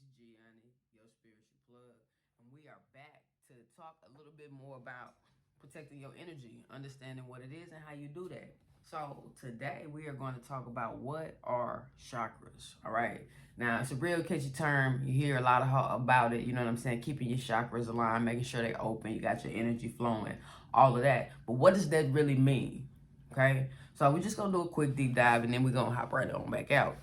It's Gianni, your spiritual plug, and we are back to talk a little bit more about protecting your energy, understanding what it is and how you do that. So today we are going to talk about what are chakras. All right. Now it's a real catchy term. You hear a lot about it. You know what I'm saying? Keeping your chakras aligned, making sure they open. You got your energy flowing, all of that. But what does that really mean? Okay. So we're just gonna do a quick deep dive, and then we're gonna hop right on back out.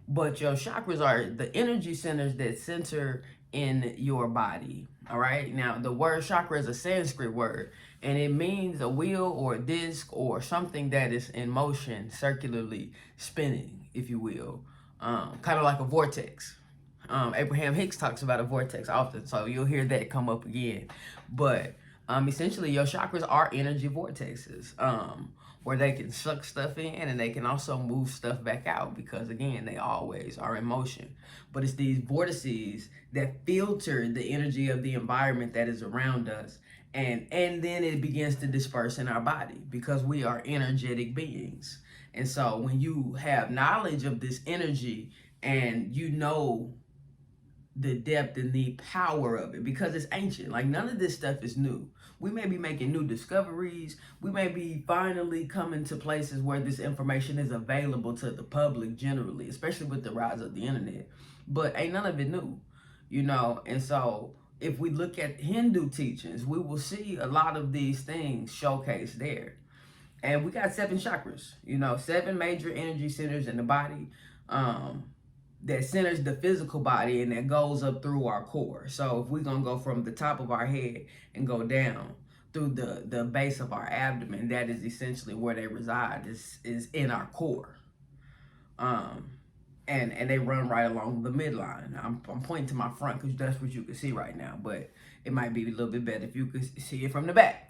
But your chakras are the energy centers that center in your body. All right. Now, the word chakra is a Sanskrit word, and it means a wheel or a disc or something that is in motion, circularly spinning, if you will, kind of like a vortex. Abraham Hicks talks about a vortex often, so you'll hear that come up again. But essentially, your chakras are energy vortexes, where they can suck stuff in and they can also move stuff back out because, again, they always are in motion. But it's these vortices that filter the energy of the environment that is around us. And then it begins to disperse in our body because we are energetic beings. And so when you have knowledge of this energy and you know the depth and the power of it because it's ancient. Like none of this stuff is new. We may be making new discoveries. We may be finally coming to places where this information is available to the public generally, especially with the rise of the internet. But ain't none of it new, you know? And so if we look at Hindu teachings, we will see a lot of these things showcased there. And we got 7 chakras, you know, 7 major energy centers in the body. That centers the physical body and that goes up through our core. So if we're gonna go from the top of our head and go down through the base of our abdomen, that is essentially where they reside, is in our core. And they run right along the midline. I'm pointing to my front because that's what you can see right now, but it might be a little bit better if you could see it from the back.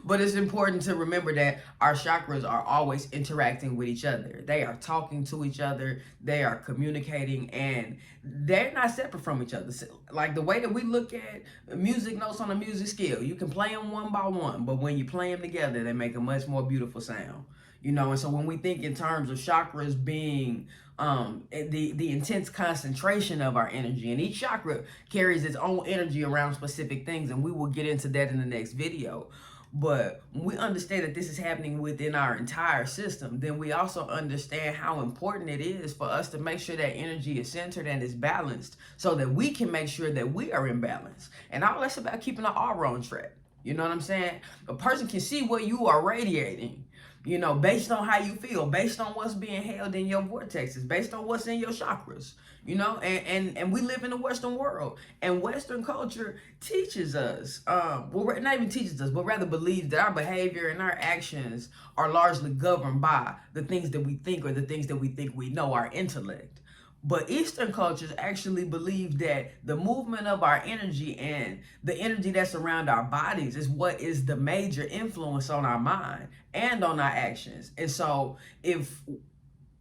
But it's important to remember that our chakras are always interacting with each other. They are talking to each other. They are communicating, and they're not separate from each other. So, like the way that we look at music notes on a music scale, you can play them one by one, but when you play them together, they make a much more beautiful sound. You know, and so when we think in terms of chakras being the intense concentration of our energy, and each chakra carries its own energy around specific things, and we will get into that in the next video. But when we understand that this is happening within our entire system, then we also understand how important it is for us to make sure that energy is centered and is balanced so that we can make sure that we are in balance. And all that's about keeping our aura on track. You know what I'm saying? A person can see what you are radiating, you know, based on how you feel, based on what's being held in your vortexes, based on what's in your chakras, you know, and we live in the Western world, and Western culture teaches us, well, not even teaches us, but rather believes that our behavior and our actions are largely governed by the things that we think or the things that we think we know, our intellect. But Eastern cultures actually believe that the movement of our energy and the energy that's around our bodies is what is the major influence on our mind and on our actions. And so if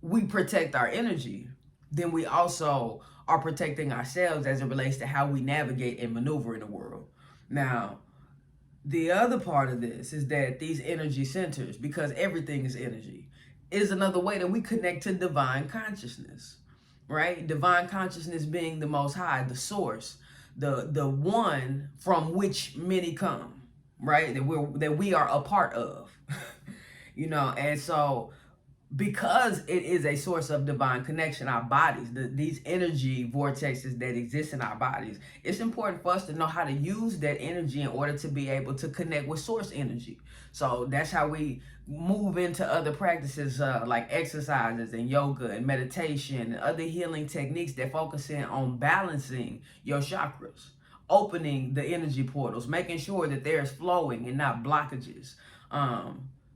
we protect our energy, then we also are protecting ourselves as it relates to how we navigate and maneuver in the world. Now, the other part of this is that these energy centers, because everything is energy, is another way that we connect to divine consciousness, right? Divine consciousness being the most high, the source, the one from which many come, right? That we are a part of. You know, and so because it is a source of divine connection, our bodies, these energy vortexes that exist in our bodies, it's important for us to know how to use that energy in order to be able to connect with source energy. So that's how we move into other practices like exercises and yoga and meditation and other healing techniques that focus in on balancing your chakras, opening the energy portals, making sure that there's flowing and not blockages.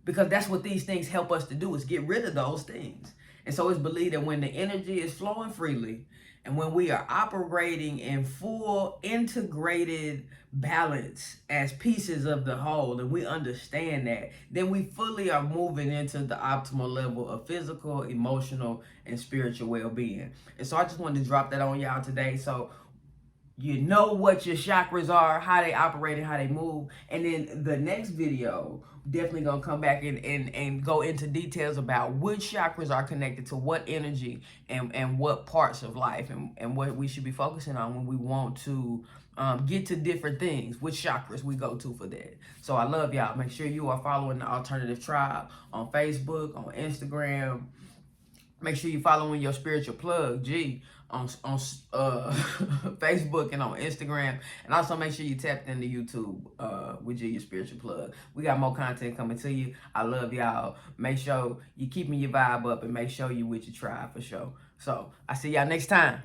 Because that's what these things help us to do, is get rid of those things. And so it's believed that when the energy is flowing freely and when we are operating in full integrated balance as pieces of the whole, and we understand that, then we fully are moving into the optimal level of physical, emotional, and spiritual well-being. And so I just wanted to drop that on y'all today. So You know what your chakras are, how they operate and how they move. And then the next video, definitely gonna come back and go into details about which chakras are connected to what energy and what parts of life and what we should be focusing on when we want to get to different things, which chakras we go to for that. So I love y'all. Make sure you are following the Alternative Tribe on Facebook, on Instagram. Make sure you following your spiritual plug, G, on Facebook and on Instagram. And also make sure you tapped into YouTube with G, your spiritual plug. We got more content coming to you. I love y'all. Make sure you keeping your vibe up and make sure you with your tribe for sure. So I see y'all next time.